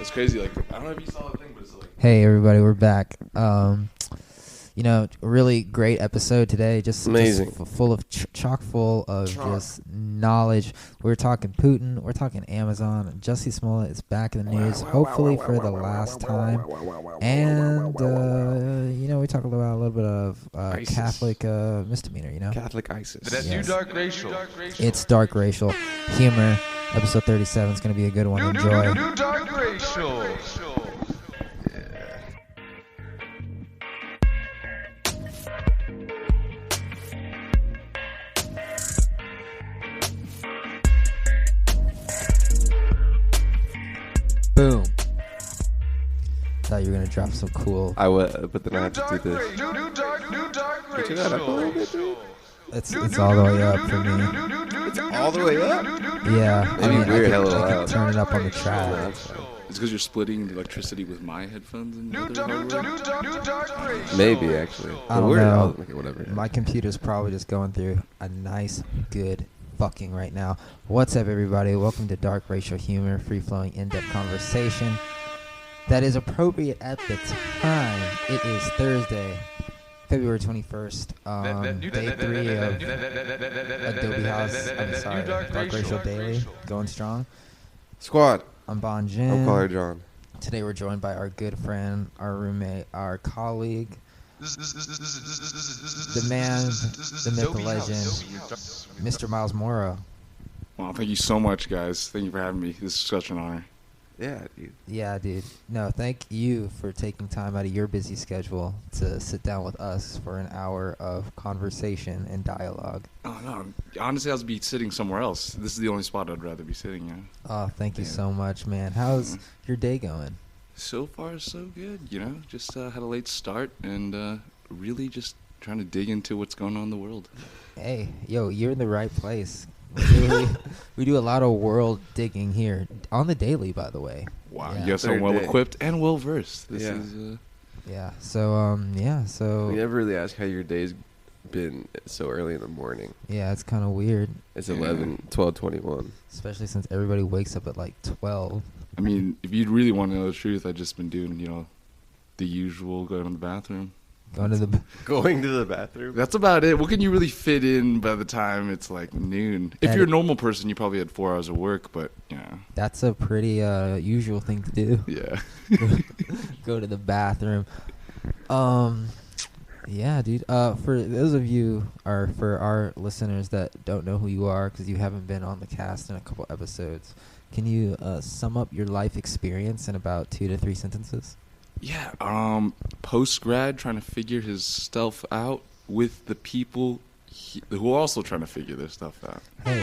It's crazy. Like, I don't know if you saw the thing, but it's like. Hey everybody, we're back. Really great episode today. Just amazing, full of chock full of just knowledge. We're talking Putin. We're talking Amazon. Jussie Smollett is back in the news, hopefully for the last time. And we talk about a little bit of Catholic misdemeanor. Catholic ISIS. But that's Yes. Dark Racial. It's dark racial humor. Episode 37 is going to be a good one. Enjoy. New Dark Racial. Boom. Thought you were going to drop some cool. I would, but then I have to do this. New Dark Put your head up a little bit, dude. It's all the way up for me. It's all the way up? Yeah. Maybe weird, I hella can loud. turn it up on the track. It's because you're splitting the electricity with my headphones and other hardware. Maybe, actually. I don't But weird. know. Okay, whatever. My computer's probably just going through a nice, good fucking right now. What's up, everybody? Welcome to Dark Racial Humor, free-flowing, in-depth conversation that is appropriate at the time. It is Thursday, February 21st, day 3 of Adobe House. Dark Racial Daily, going strong. Squad. I'm Bon I'm Jin. Caller John. Today we're joined by our good friend, our roommate, our colleague, the man, the myth, the legend, Mr. Miles Morrow. Well, thank you so much, guys. Thank you for having me. This is such an honor. Yeah, dude. Yeah, dude. No, thank you for taking time out of your busy schedule to sit down with us for an hour of conversation and dialogue. Oh, no. Honestly, I was be sitting somewhere else. This is the only spot I'd rather be sitting in. Oh, thank you Yeah. so much, man. How's your day going? So far, so good. Just had a late start and really just trying to dig into what's going on in the world. Hey, yo, you're in the right place. We do a lot of world digging here on the daily, by the way. Wow, Yeah. you guys are Third well day. equipped and well versed. This Yeah. is Yeah. So We never really ask how your day's been so early in the morning. yeah, it's kind of weird, It's Yeah. 12:21. especially since everybody wakes up at like 12. I mean, if you'd really want to know the truth, I've just been doing, the usual, going to the bathroom. Going to the Going to the bathroom? That's about it. What can you really fit in by the time it's like noon? If That you're a is- normal person, you probably had 4 hours of work, but That's a pretty usual thing to do. yeah. Go to the bathroom. Yeah, dude. For those of you, or for our listeners that don't know who you are, because you haven't been on the cast in a couple episodes, can you sum up your life experience in about 2 to 3 sentences? Yeah, post-grad, trying to figure his stuff out with the people who are also trying to figure their stuff out. Hey,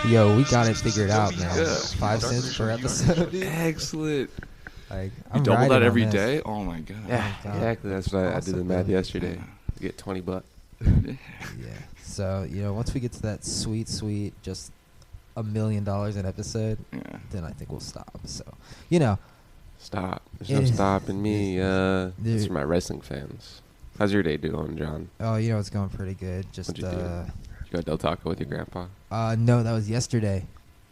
yo, we got it figured out, man. Yeah. 5 cents per episode. dude. Excellent. Like, You I'm double riding that on every this. day? Oh, my God. Yeah, God. exactly. That's what I did the math Awesome. yesterday. Yeah. You get $20. Yeah. So, once we get to that sweet, just $1 million an episode, Yeah. then I think we'll stop. So, Stop. There's It no is- stopping me. This Dude. is for my wrestling fans. How's your day doing, John? oh, it's going pretty good. Just, What'd you do? You go Del Taco with your grandpa? no, that was yesterday.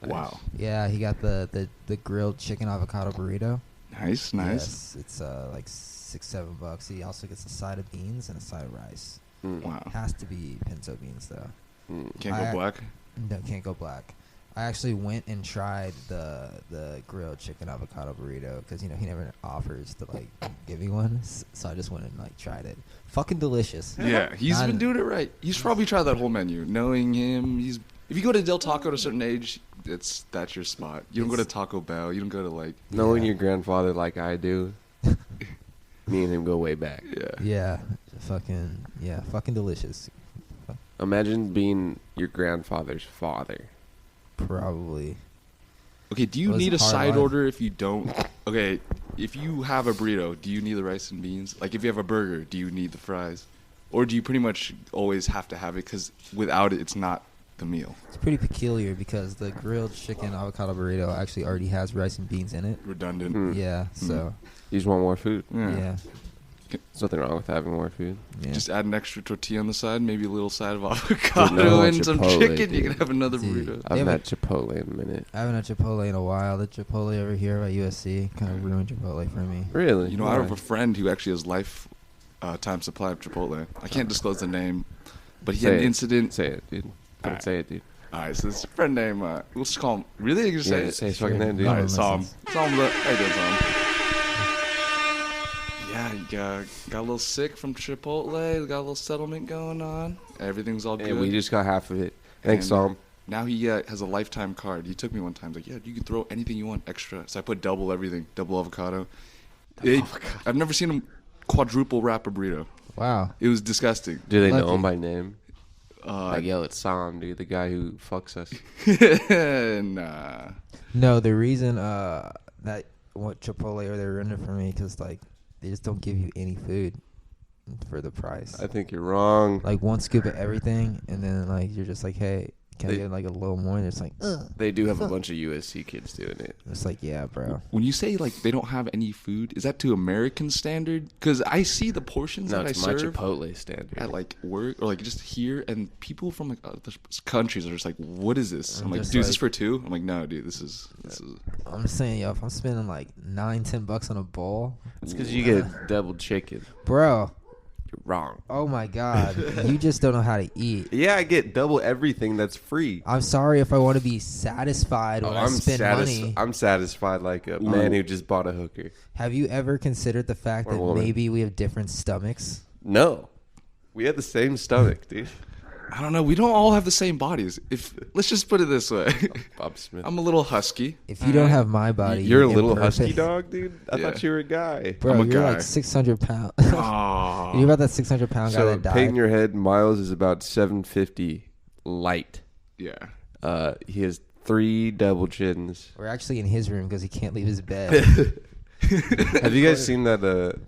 Nice. Wow. Yeah, he got the grilled chicken avocado burrito. Nice. Yes, it's like $6-7. He also gets a side of beans and a side of rice. Mm. Wow. Has to be pinto beans though. Mm. Can't I- go black? No, can't go black. I actually went and tried the grilled chicken avocado burrito because he never offers to like give me one, so I just went and like tried it. Fucking delicious. Yeah, he's Not- been doing it right. He's probably tried that whole menu. Knowing him, if you go to Del Taco at a certain age, that's your spot. You don't go to It's- Taco Bell. You don't go to Knowing Yeah. your grandfather like I do, me and him go way back. yeah. Yeah, fucking delicious. Imagine being your grandfather's father. Probably. Okay, do you Well, it's need a hard side life. order if you don't? Okay, if you have a burrito, do you need the rice and beans? Like if you have a burger, do you need the fries? Or do you pretty much always have to have it because without it, it's not the meal? It's pretty peculiar because the grilled chicken avocado burrito actually already has rice and beans in it. Redundant. Hmm. Yeah, so You just want more food. yeah. There's nothing wrong with having more food. Yeah. Just add an extra tortilla on the side, maybe a little side of no, avocado and some Chipotle, chicken. You dude. can have another Dude. burrito. I haven't Yeah, had Chipotle in a minute. I haven't had Chipotle in a while. The Chipotle over here by USC kind of ruined Chipotle for me. Really? You know, I have a friend who actually has time supply of Chipotle. I can't disclose the name, but he had an incident. Say it, dude. Don't Alright. say it, dude. All right, so this friend named, we'll just call him. Really? You can Yeah, say just it? say his fucking Sure. name, dude. All No right, one Psalm. Psalm, look. How you doing, Psalm? Yeah, he got a little sick from Chipotle. Got a little settlement going on. Everything's all good. And we just got half of it. Thanks, And Psalm. Now he has a lifetime card. He took me one time. He's like, yeah, you can throw anything you want extra. So I put double everything, double avocado. I've never seen him quadruple wrap a burrito. Wow. It was disgusting. Do they know Lucky. him by name? Uh, Like, yo, it's Psalm, dude, the guy who fucks us. nah. No, the reason that what Chipotle or they rented for me because like they just don't give you any food for the price. I think you're wrong. Like one scoop of everything, and then like you're just like, hey, can I They- get like a little more? And it's like, ugh. They do have a bunch of USC kids doing it. It's like, yeah, bro. When you say like they don't have any food, is that to American standard? Because I see the portions No, that I it's my serve Chipotle standard. at like work or like just here, and people from like other countries are just like, "What is this?" I'm I'm like, just "Dude, is this like- for two?" I'm like, "No, dude, this is." I'm just saying, yo, if I'm spending like $9-10 on a bowl, It's because you get double chicken. bro. You're wrong. Oh my God, you just don't know how to eat. Yeah, I get double everything that's free. I'm sorry if I want to be satisfied when I spend money. I'm satisfied like a man who just bought a hooker. Have you ever considered the fact Or that woman. maybe we have different stomachs? No. We had the same stomach, dude. I don't know. We don't all have the same bodies. Let's just put it this way, Bob Smith. I'm a little husky. If you don't have my body, You're a you're little imperfect. husky dog, dude? I Yeah. thought you were a guy. Bro, I'm a you're guy. like 600 pounds. Aw. You're about that 600 pound guy So, that died. pain your head, Miles is about 750 light. Yeah. He has 3 double chins. We're actually in his room because he can't leave his bed. Have you guys seen that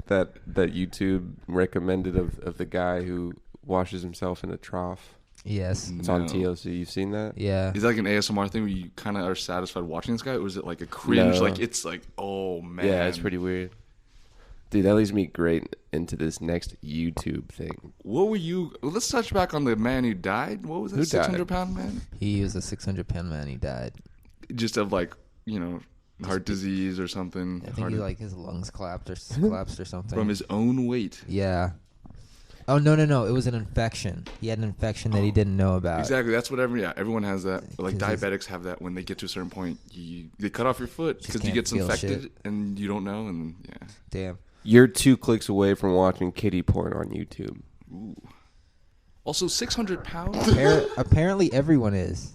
that YouTube recommended of the guy who washes himself in a trough? Yes. It's on No. TLC. You've seen that? Yeah. Is that like an ASMR thing where you kind of are satisfied watching this guy, or is it like a cringe? No. Like it's like, oh man. Yeah, it's pretty weird. Dude, that leads me great into this next YouTube thing. What were you? Let's touch back on the man who died. What was Who that? died? 600-pound man? He was a 600-pound man. He died. Just of like, heart disease or something. I think Heart- he like his lungs collapsed or something. from his own weight. Yeah. Oh no! It was an infection. He had an infection that he didn't know about. Exactly. That's what everyone has that. Like 'Cause he's- diabetics have that when they get to a certain point. They cut off your foot Just because you can't get feel infected shit. and you don't know. And yeah. Damn. You're 2 clicks away from watching kitty porn on YouTube. Ooh. Also, 600 pounds. Apparently, everyone is.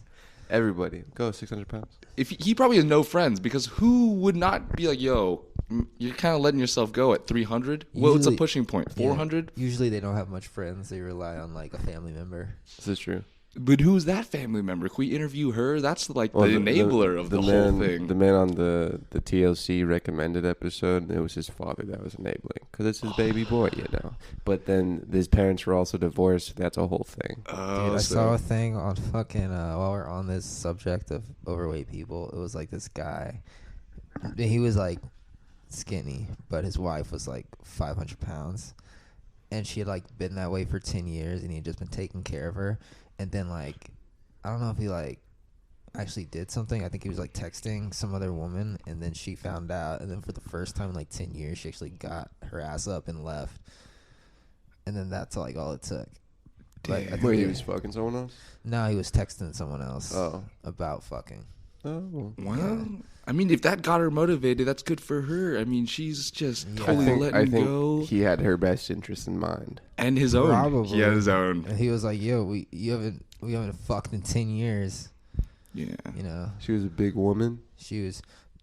Everybody, go 600 pounds. If he probably has no friends, because who would not be like, yo, you're kind of letting yourself go at 300? What's Usually- a pushing point? 400? Yeah. Usually, they don't have much friends. They rely on like a family member. This is true. But who's that family member? Can we interview her? That's like Well, the enabler of the man, whole thing. The man on the TLC recommended episode, it was his father that was enabling. Because it's his baby boy, But then his parents were also divorced. That's a whole thing. Oh, Dude, I so- saw a thing on fucking while we're on this subject of overweight people. It was like this guy. He was like skinny, but his wife was like 500 pounds, and she had like been that way for 10 years, and he had just been taking care of her. And then like, I don't know if he like actually did something. I think he was like texting some other woman, and then she found out. And then for the first time in like 10 years, she actually got her ass up and left. And then that's like all it took. Like, I think Wait, he they- was fucking someone else? No, he was texting someone else Oh. about fucking. Oh. Well, I mean, if that got her motivated, that's good for her. I mean, she's just Yeah. totally I letting think go. he had her best interest in mind. And his own. Probably. He had his own. And he was like, "Yo, we haven't fucked in 10 years." Yeah. You know, She was a big woman.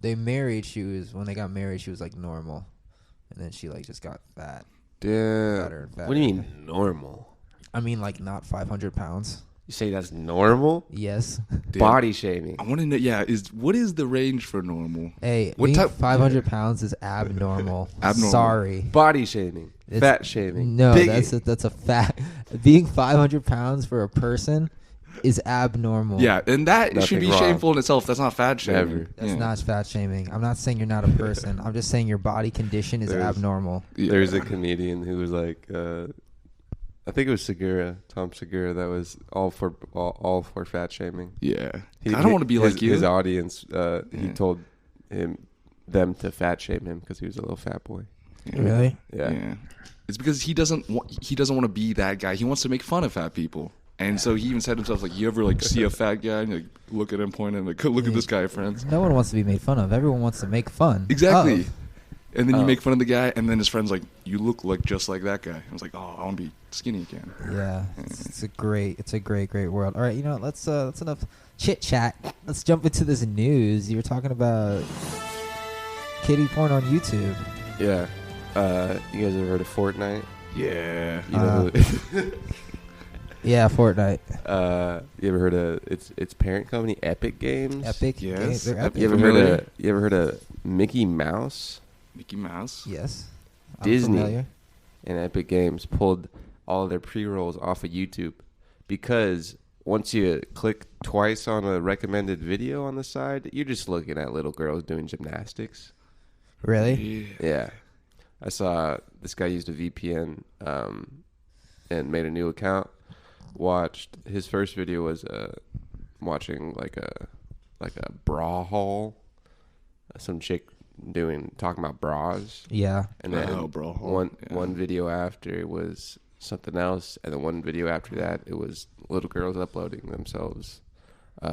they married. When they got married, she was like normal, and then she like just got fat. Damn. Fatter and fatter. What do you mean normal? I mean, like not 500 pounds. You say that's normal? Yes. Damn. Body shaming. I want to know. Yeah, what is the range for normal? Hey, What being type- 500 pounds is abnormal. Abnormal. Sorry. Body shaming. It's- Fat shaming. No, Big- that's a fact. Being 500 pounds for a person is abnormal. Yeah, and that Nothing should be wrong. shameful in itself. That's not fat shaming. Never. That's Yeah. not fat shaming. I'm not saying you're not a person. I'm just saying your body condition is There's- abnormal. Yeah. There's a comedian who was like, I think it was Segura, Tom Segura, that was all for fat shaming. Yeah. I don't want to be like you. His audience, he Yeah. told them to fat shame him because he was a little fat boy. Yeah. Really? Yeah. It's because he doesn't want to be that guy. He wants to make fun of fat people. And so he even said himself, like, you ever like see a fat guy and you like, look at him, point at him, like, look at this guy, friends. No one wants to be made fun of. Everyone wants to make fun. Exactly. of. And then you Oh. make fun of the guy, and then his friend's like, you look like just like that guy. I was like, oh, I want to be skinny again. Yeah, it's a great world. All right, you know what, let's enough chit chat. Let's jump into this news. You were talking about kiddie porn on YouTube. Yeah. You guys ever heard of Fortnite? Yeah. You know who Yeah, Fortnite. you ever heard of its parent company, Epic Games? Epic. Yes. Games. They're Epic. epic. You ever heard of Mickey Mouse? Mickey Mouse. Yes. I'm Disney. familiar. And Epic Games pulled all of their pre-rolls off of YouTube because once you click twice on a recommended video on the side, you're just looking at little girls doing gymnastics. Really? Yeah. I saw this guy used a VPN and made a new account. Watched his first video was watching like a bra haul. Some chick talking about bras. Yeah. And then Oh, bra haul. one video after was something else, and then one video after that it was little girls uploading themselves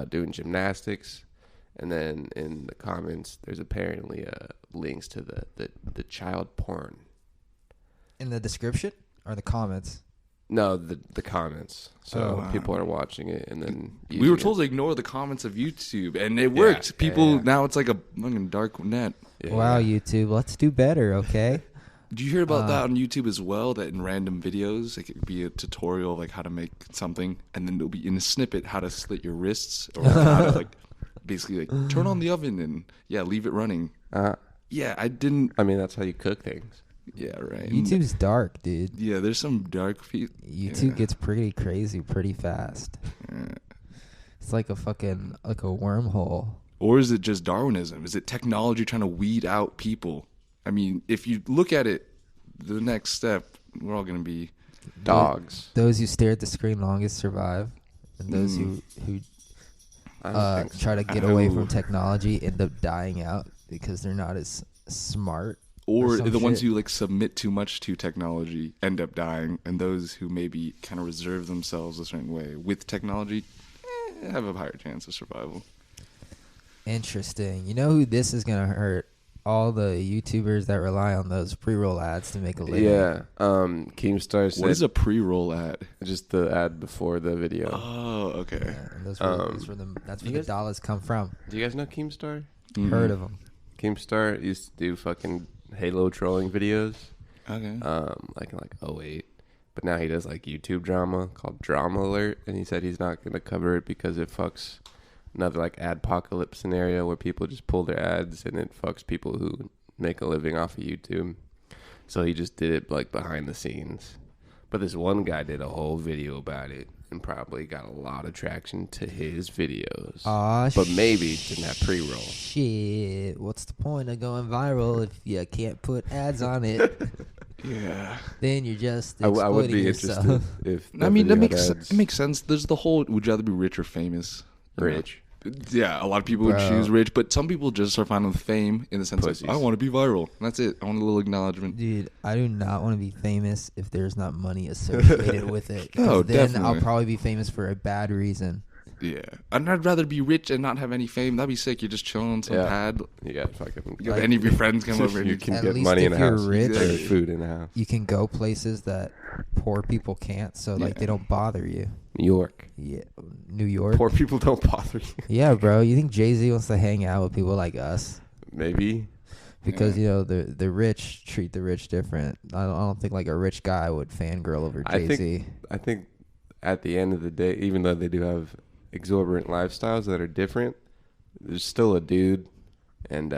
doing gymnastics, and then in the comments there's apparently links to the child porn. In the description or the comments? No, the comments. So Oh, wow. people are watching it, and then We were using told it. to ignore the comments of YouTube, and it worked. People, yeah. now it's like a fucking dark net. Yeah. Wow, YouTube, let's do better, okay? Do you hear about that on YouTube as well? That in random videos, it could be a tutorial of like how to make something, and then it'll be in a snippet how to slit your wrists, or how to like basically like turn on the oven and leave it running. Yeah, I didn't. I mean, that's how you cook things. Yeah, right. YouTube's dark, dude. Yeah, there's some dark YouTube gets pretty crazy pretty fast. It's like a wormhole. Or is it just Darwinism? Is it technology trying to weed out people? I mean, if you look at it, the next step, we're all going to be Dogs. Those who stare at the screen longest survive, and those who I don't think so. try to get away from technology end up dying out because they're not as smart. Or some the ones shit. who like submit too much to technology end up dying, and those who maybe kind of reserve themselves a certain way with technology have a higher chance of survival. Interesting. You know who this is gonna hurt? All the YouTubers that rely on those pre-roll ads to make a living. Yeah. Keemstar said What is a pre-roll ad? just the ad before the video. Oh, okay. Yeah, and that's where you the dollars come from. Do you guys know Keemstar? Mhm. Heard of them? Keemstar used to do fucking Halo trolling videos, Okay. like in 2008. But now he does like YouTube drama called Drama Alert, and he said he's not gonna cover it because it fucks another like adpocalypse scenario where people just pull their ads and it fucks people who make a living off of YouTube. So he just did it like behind the scenes. But this one guy did a whole video about it and probably got a lot of traction to his videos. Aw, but maybe didn't have pre-roll. Shit. What's the point of going viral if you can't put ads on it? Yeah. Then you're just I would exploiting be yourself. interested if I mean, video that had makes ads. it makes sense. There's the whole would you rather be rich or famous? You know? Rich. Yeah, a lot of people would Bro. choose rich, but some people just are fine with fame in the sense Pussies. of I want to be viral. And that's it. I want a little acknowledgement. Dude, I do not want to be famous if there's not money associated with it. 'Cause Oh, then I'll definitely. probably be famous for a bad reason. Yeah, and I'd rather be rich and not have any fame. That'd be sick. You're just chilling on some Yeah. pad. You got fucking. You got any of your friends come over and you you can At get least money in if a you're house. rich- Or food in a house. You can go places that poor people can't, so like Yeah. they don't bother you. New York. Yeah, New York. Poor people don't bother you. Yeah, bro. You think Jay-Z wants to hang out with people like us? Maybe. Because Yeah. you know the rich treat the rich different. I don't think like a rich guy would fangirl over Jay-Z. I think at the end of the day, even though they do have exorbitant lifestyles that are different, there's still a dude, and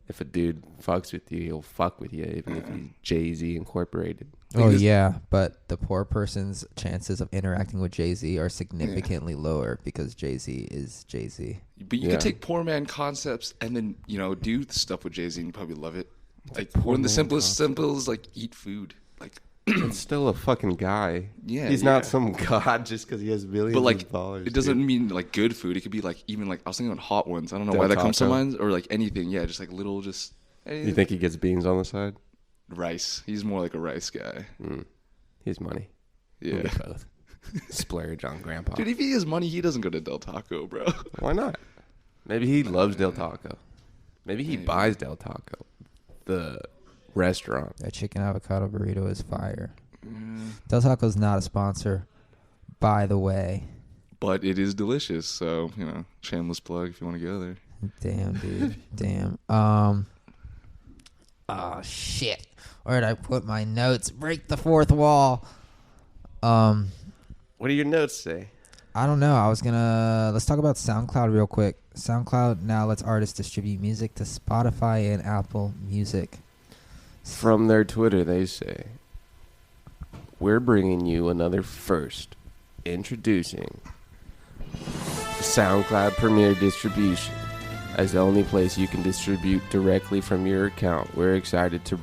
if a dude fucks with you, he'll fuck with you, even if he's Jay-Z Incorporated. Oh yeah, but the poor person's chances of interacting with Jay-Z are significantly lower because Jay-Z is Jay-Z. But you could take poor man concepts and then, do stuff with Jay-Z and you probably love it. Like one of the simplest like eat food. Like it's still a fucking guy. Yeah, he's not some god just because he has millions but like of dollars. It doesn't mean like good food. It could be like even like I was thinking about hot ones. I don't know why that comes to mind, or like anything. Yeah, just like little just. You think he gets beans on the side? Rice. He's more like a rice guy. He's money. Yeah, both. Splurge on grandpa. Dude, if he has money, he doesn't go to Del Taco, bro. Why not? Maybe he loves Del Taco. Maybe he buys Del Taco, the restaurant. That chicken avocado burrito is fire. Del Taco's not a sponsor, by the way. But it is delicious, so, shameless plug if you want to go there. Damn, dude. Damn. Oh, shit. Where'd I put my notes? Break the fourth wall. What do your notes say? I don't know. Let's talk about SoundCloud real quick. SoundCloud now lets artists distribute music to Spotify and Apple Music. From their Twitter, they say, we're bringing you another first. Introducing SoundCloud Premier Distribution. As the only place you can distribute directly from your account, we're excited to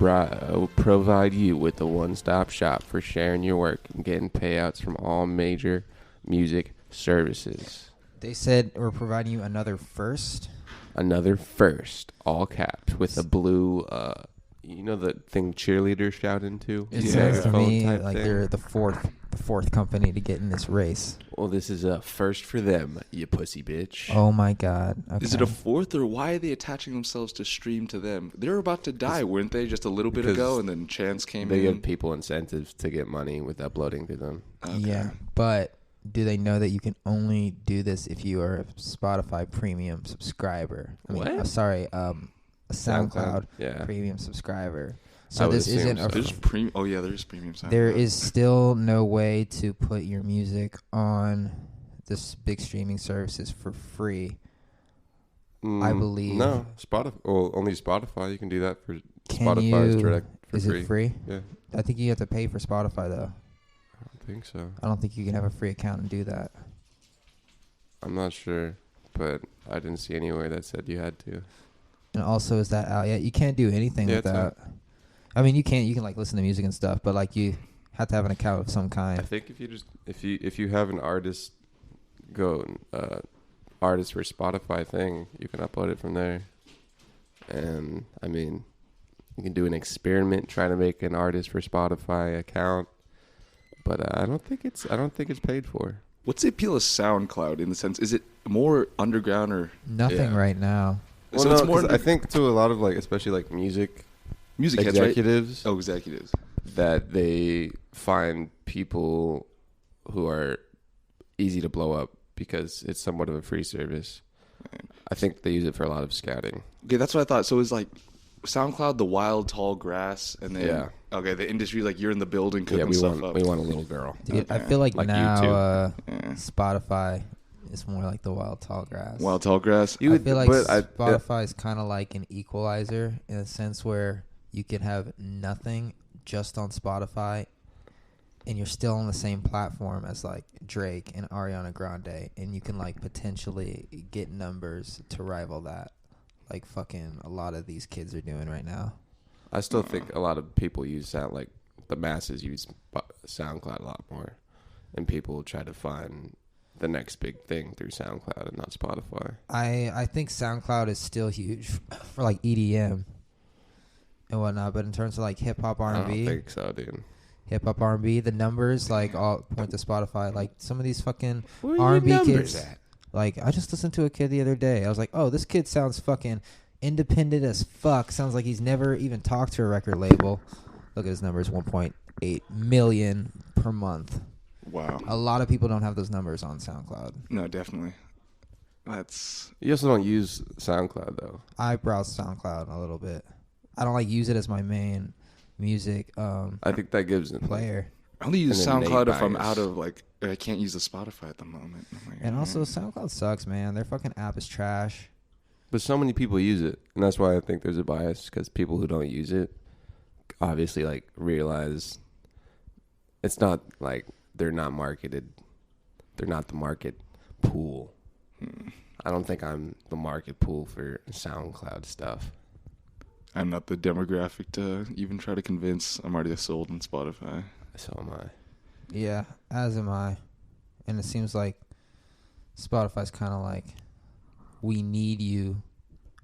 provide you with a one-stop shop for sharing your work and getting payouts from all major music services. They said we're providing you another first? Another first, all caps, with a blue, the thing cheerleaders shout into? It sounds to me like they're the fourth company to get in this race. Well, this is a first for them, you pussy bitch. Oh my god. Okay. Is it a fourth, or why are they attaching themselves to stream to them? They were about to die, weren't they, just a little bit ago, and then Chance came in? They give people incentives to get money with uploading to them. Okay. Yeah, but do they know that you can only do this if you are a Spotify premium subscriber? A SoundCloud premium subscriber. So this isn't a... There's premium. Oh yeah, there's premium SoundCloud. There is still no way to put your music on this big streaming services for free. I believe. No, Spotify. Well, only Spotify. You can do that for Spotify's direct for free. Is it free? Yeah. I think you have to pay for Spotify though. I don't think so. I don't think you can have a free account and do that. I'm not sure, but I didn't see anywhere that said you had to. And also, is that out yet? You can't do anything with that. I mean, you can like listen to music and stuff, but like you have to have an account of some kind. I think if you have an artist artist for Spotify thing, you can upload it from there. And I mean, you can do an experiment, try to make an artist for Spotify account, but I don't think it's paid for. What's the appeal of SoundCloud in the sense? Is it more underground or nothing right now? Well, so no, it's more. I think to a lot of especially music executives. Heads, right? Oh, executives. That they find people who are easy to blow up because it's somewhat of a free service. Right. I think they use it for a lot of scouting. Okay, that's what I thought. So it's like SoundCloud, the wild tall grass, and then the industry, like you're in the building cooking stuff up. We want a little girl. Dude, I feel like now Spotify is more like the wild tall grass. Wild tall grass. I feel like Spotify is kind of like an equalizer in a sense where you can have nothing just on Spotify, and you're still on the same platform as like Drake and Ariana Grande, and you can like potentially get numbers to rival that, like fucking a lot of these kids are doing right now. I still think a lot of people use the masses use SoundCloud a lot more, and people will try to find the next big thing through SoundCloud and not Spotify. I think SoundCloud is still huge for like EDM and whatnot, but in terms of like hip hop R&B, I don't think so, dude. Hip hop R&B, the numbers like all point to Spotify. Like some of these fucking R&B kids. Like I just listened to a kid the other day. I was like, oh, this kid sounds fucking independent as fuck. Sounds like he's never even talked to a record label. Look at his numbers, 1.8 million per month. Wow. A lot of people don't have those numbers on SoundCloud. No, definitely. You also don't use SoundCloud though. I browse SoundCloud a little bit. I don't use it as my main music I think that gives it player. I only use SoundCloud if I'm out of I can't use the Spotify at the moment. And also SoundCloud sucks, man. Their fucking app is trash. But so many people use it, and that's why I think there's a bias, because people who don't use it obviously like realize it's not like they're not marketed. They're not the market pool. I don't think I'm the market pool for SoundCloud stuff. I'm not the demographic to even try to convince. I'm already sold on Spotify. So am I. Yeah, as am I. And it seems like Spotify's kind of like, we need you.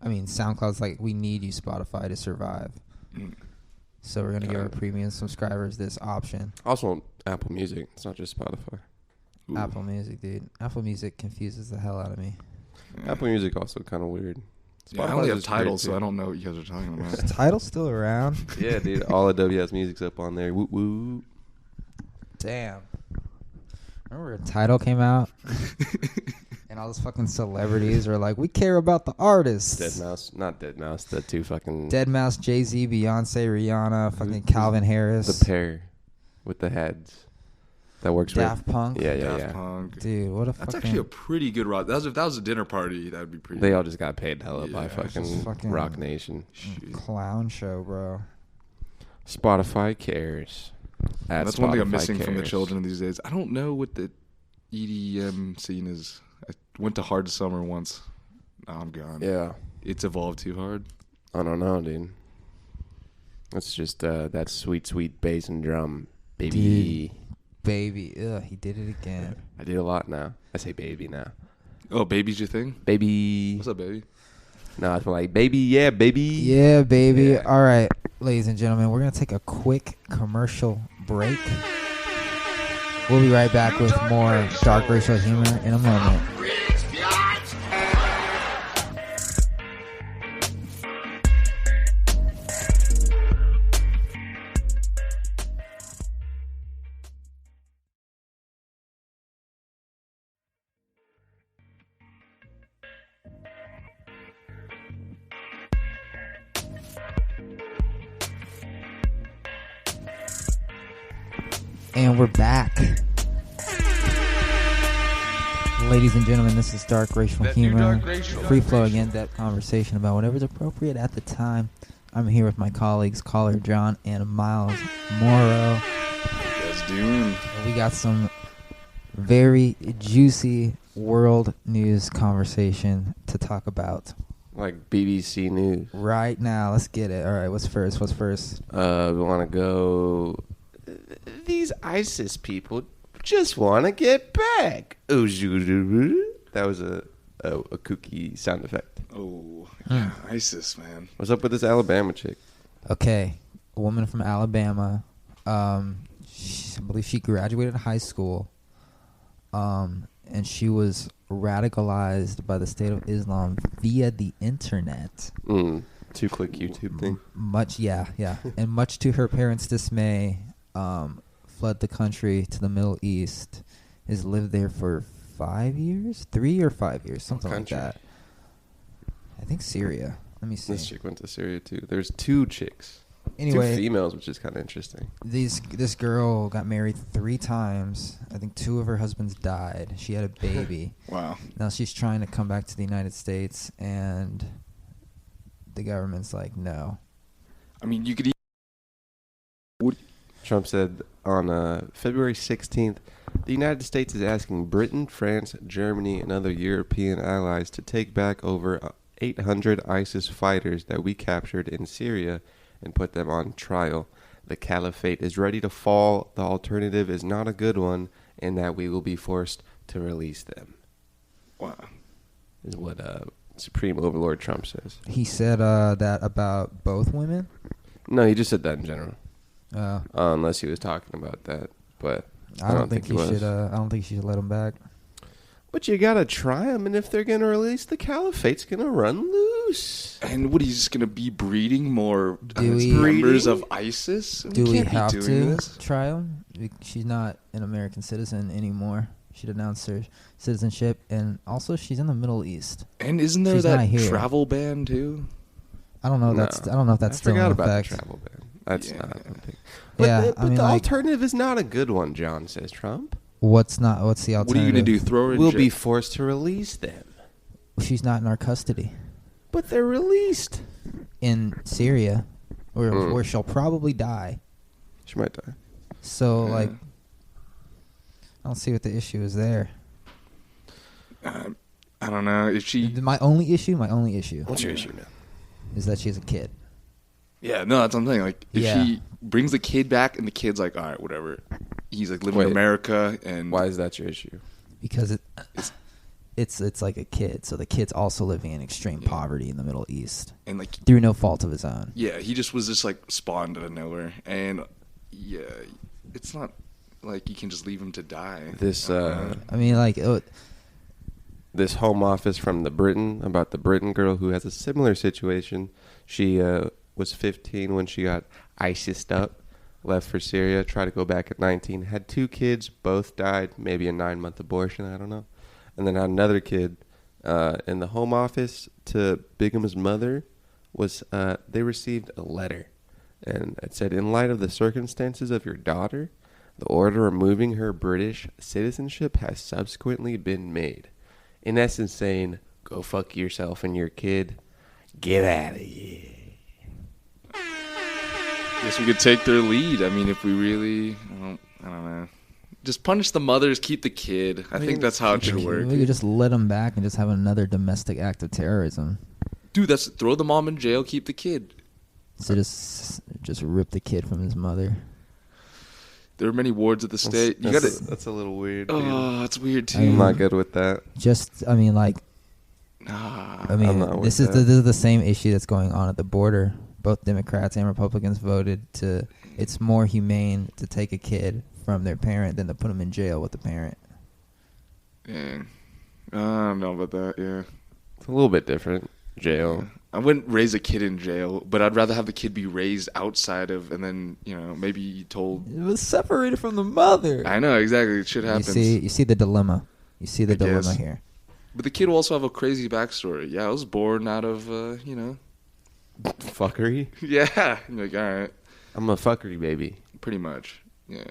I mean, SoundCloud's like, we need you, Spotify, to survive. Mm. So we're going to give our premium subscribers this option. Also, Apple Music. It's not just Spotify. Ooh. Apple Music, dude. Apple Music confuses the hell out of me. Yeah. Apple Music also kind of weird. Yeah, I only have is great, titles, so too. I don't know what you guys are talking about. Is Tidal still around? Yeah, dude. All of WS Music's up on there. Woo woo. Damn. Remember when Tidal came out? And all those fucking celebrities were like, we care about the artists. Not Dead Mouse. The two fucking Deadmau5, Jay-Z, Beyonce, Rihanna, fucking Calvin Harris. the pair with the heads. That works Daft Punk. Yeah, Daft Punk. Dude, what a That's fucking... actually a pretty good rock. If that was a dinner party, that would be pretty. They all just got paid hella by Yeah. Fucking- Rock Nation. Shit. clown show, bro. Spotify cares. That's one thing I'm Spotify missing from the cares. children these days. I don't know what the EDM scene is. I went to Hard Summer once. Now I'm gone. Yeah. It's evolved too hard. I don't know, dude. It's just that sweet, sweet bass and drum, baby. Baby. Ugh, he did it again. I do a lot now. I say baby now. Oh, baby's your thing? Baby. What's up, baby? No, it's more like baby, yeah, baby. Yeah, baby. Yeah. All right, ladies and gentlemen, we're going to take a quick commercial break. We'll be right back with more dark racial humor in a moment. And we're back. Ladies and gentlemen, this is Dark Racial Humor, free-flowing, in-depth conversation about whatever's appropriate at the time. I'm here with my colleagues, Caller John and Miles Morrow. What you guys doing? And we got some very juicy world news conversation to talk about Like BBC News. right now. Let's get it. All right, what's first? What's first? We want to go. These ISIS people just want to get back. That was a kooky sound effect. Oh, yeah, ISIS, man. What's up with this Alabama chick? Okay, a woman from Alabama. I believe she graduated high school, and she was radicalized by the State of Islam via the internet. 2-click YouTube thing. And much to her parents' dismay, fled the country to the Middle East. Has lived there for 5 years, 3 or 5 years, something like country? that. I think Syria. Let me see. This chick went to Syria too. There's 2 chicks. Anyway, 2 females, which is kind of interesting. This girl got married 3 times. I think 2 of her husbands died. She had a baby. Wow. Now she's trying to come back to the United States, and the government's like, no. I mean, you could Trump said on February 16th, the United States is asking Britain, France, Germany, and other European allies to take back over 800 ISIS fighters that we captured in Syria and put them on trial. The caliphate is ready to fall. The alternative is not a good one, and that we will be forced to release them. Wow. Is what Supreme Overlord Trump says. He said that about both women. No, he just said that in general. Uh, Unless he was talking about that, but I don't think he you was. should. I don't think you should let him back. But you gotta try them, and if they're gonna release, the caliphate's gonna run loose. And what, he's just going to be breeding more Do we- members of ISIS? Do we can't be have doing to this. try him? She's not an American citizen anymore. She denounced her citizenship, and also she's in the Middle East. And isn't there She's not that here. travel ban, too? I don't know. No. I don't know if that's I still forgot in about the effect. travel ban. That's Yeah. not a thing. But Yeah, the, I mean, the like- alternative is not a good one, John says Trump. What's the alternative? What are you going to do? Throw her in We'll jail? be forced to release them. She's not in our custody. But they're released. in Syria, where she'll probably die. She might die. So like, I don't see what the issue is there. I don't know if she. My only issue What's your issue now? is that she's a kid. Yeah, no, that's what I'm saying. Like, if Yeah. she brings the kid back and the kid's like, all right, whatever. He's like living in Wait. America, and Why is that your issue? Because it's like a kid, so the kid's also living in extreme poverty in the Middle East and like through no fault of his own. yeah, he just was just like spawned out of nowhere, and yeah, it's not like you can just leave him to die. This I mean, like, this Home Office from about the Britain girl who has a similar situation. She was 15 when she got ISIS'd up, left for Syria, tried to go back at 19, had 2 kids, both died, maybe a 9-month abortion, I don't know. And then had another kid. In the Home Office to Bigham's mother was they received a letter, and it said, in light of the circumstances of your daughter, the order removing her British citizenship has subsequently been made. In essence saying, go fuck yourself and your kid. Get out of here. guess we could take their lead. I mean, if we really, well, I don't know, just punish the mothers, keep the kid. I think that's how it should work. We could just let them back and just have another domestic act of terrorism. Dude, that's throw the mom in jail, keep the kid. So just rip the kid from his mother. There are many wards of the state. You got to. That's a little weird. Dude. Oh, it's weird too. I'm not good with that. Just, I mean, like, Nah. I mean, I'm not with this is that. this is the same issue that's going on at the border. Both Democrats and Republicans voted to. It's more humane to take a kid from their parent than to put them in jail with the parent. Yeah. I don't know about that. Yeah. It's a little bit different. Jail. I wouldn't raise a kid in jail, but I'd rather have the kid be raised outside of, and then maybe told. It was separated from the mother. I know exactly. It shit happens. You see the dilemma. You see the I dilemma guess. here. But the kid will also have a crazy backstory. Yeah, I was born out of, Fuckery. Yeah. You're like, all right, I'm a fuckery baby. pretty much. Yeah.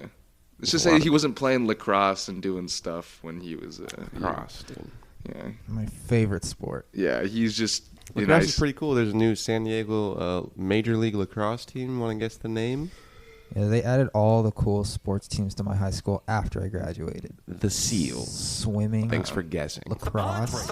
Let's just say he wasn't playing lacrosse and doing stuff when he was Cross, dude. Yeah. My favorite sport. Yeah, he's just Lacrosse is pretty cool. There's a new San Diego Major League Lacrosse team. Want to guess the name? Yeah, they added all the cool sports teams to my high school after I graduated. The Seals. Swimming. Thanks for guessing. Lacrosse.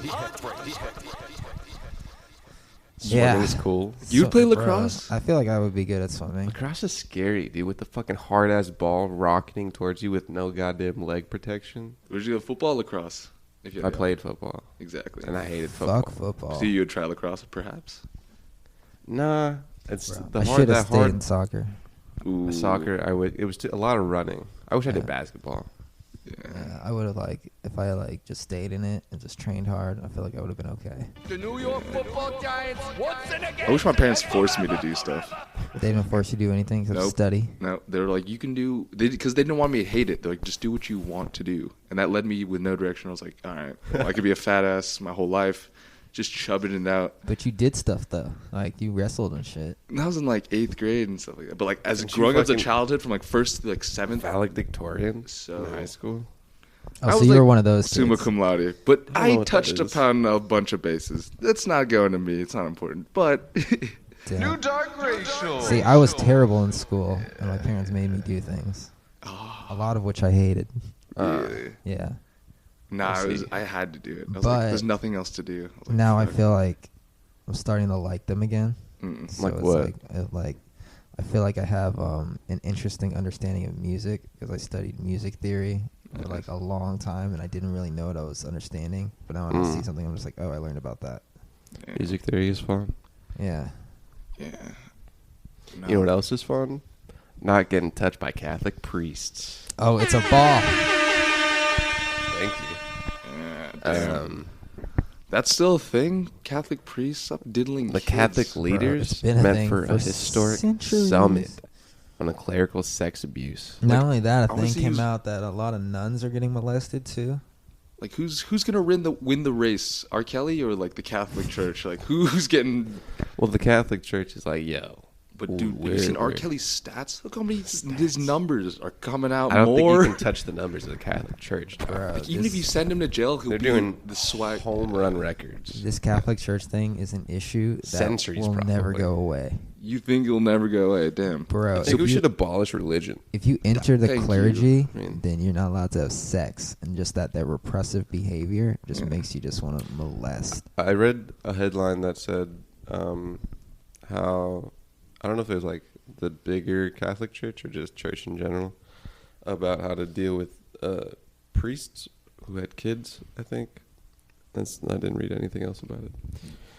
Swimming is cool. You'd play bro, lacrosse? I feel like I would be good at swimming. Lacrosse is scary, dude, with the fucking hard-ass ball rocketing towards you with no goddamn leg protection. Would you go football, or lacrosse? If you I played football, exactly. and I hated football. Fuck football. So you would try lacrosse, perhaps? Nah, it's Bro, the I hard, should have that stayed hard in soccer. Ooh. soccer. I would. It was a lot of running. I wish I did Yeah. basketball. Yeah, I would have if I just stayed in it and just trained hard. I feel like I would have been okay. The New York Football Giants once and again. I wish my parents forced me to do stuff. They didn't force you to do anything except Nope. study. No, they were like, you can do, because they didn't want me to hate it. They're like, just do what you want to do. And that led me with no direction. I was like, all right, well, I could be a fat ass my whole life, just chubbing it out. But you did stuff though, like you wrestled and shit. And that was in like 8th grade and stuff like that. But like as Didn't you growing up as a fucking- childhood from like 1st to like 7th, Valedictorian So- in high school. Oh, I so was you like were one of those summa kids. cum laude. But I don't know I what that touched is. upon a bunch of bases. That's not going to me. It's not important. But Damn. New Dark Racial. See, I was terrible in school, and my parents made me do things. A lot of which I hated. Yeah. nah, I see. I had to do it. I was But- like, there's nothing else to do. I was like, Now I fuck. feel like I'm starting to like them again. Mm. So Like it's what? like I feel like I have an interesting understanding of music because I studied music theory for like a long time, and I didn't really know what I was understanding. But now when I see something, I'm just like, oh, I learned about that. Yeah. Music theory is fun. Yeah. Yeah. No. You know what else is fun? Not getting touched by Catholic priests. Oh, it's a ball. Thank you. Yeah, damn. Um, That's still a thing? Catholic priests? Stop diddling the kids. Catholic it's leaders been a met thing for for a historic centuries. summit on a clerical sex abuse. Not only that, I a wanna thing see came who's- out that a lot of nuns are getting molested too. Like, who's gonna win the race? R. Kelly or, like, the Catholic Church? Like, who's getting... Well, the Catholic Church is like, yo, But dude, have you Weird, seen R. weird. Kelly's stats? Look how many his numbers are coming out I don't more. think you can touch the numbers of the Catholic Church. dog. Bro, Like, even if you send him to jail, he'll They're be doing the swag. home run records. This Catholic Church thing is an issue that Centuries, will never probably. go away. You think it'll never go away? Damn, Bro, I if think we you- should abolish religion. If you enter the Thank you. clergy, I mean- then you're not allowed to have sex, and just that repressive behavior just Yeah. makes you just want to molest. I read a headline that said how, I don't know if it was like the bigger Catholic Church or just church in general, about how to deal with priests who had kids, I think. I didn't read anything else about it.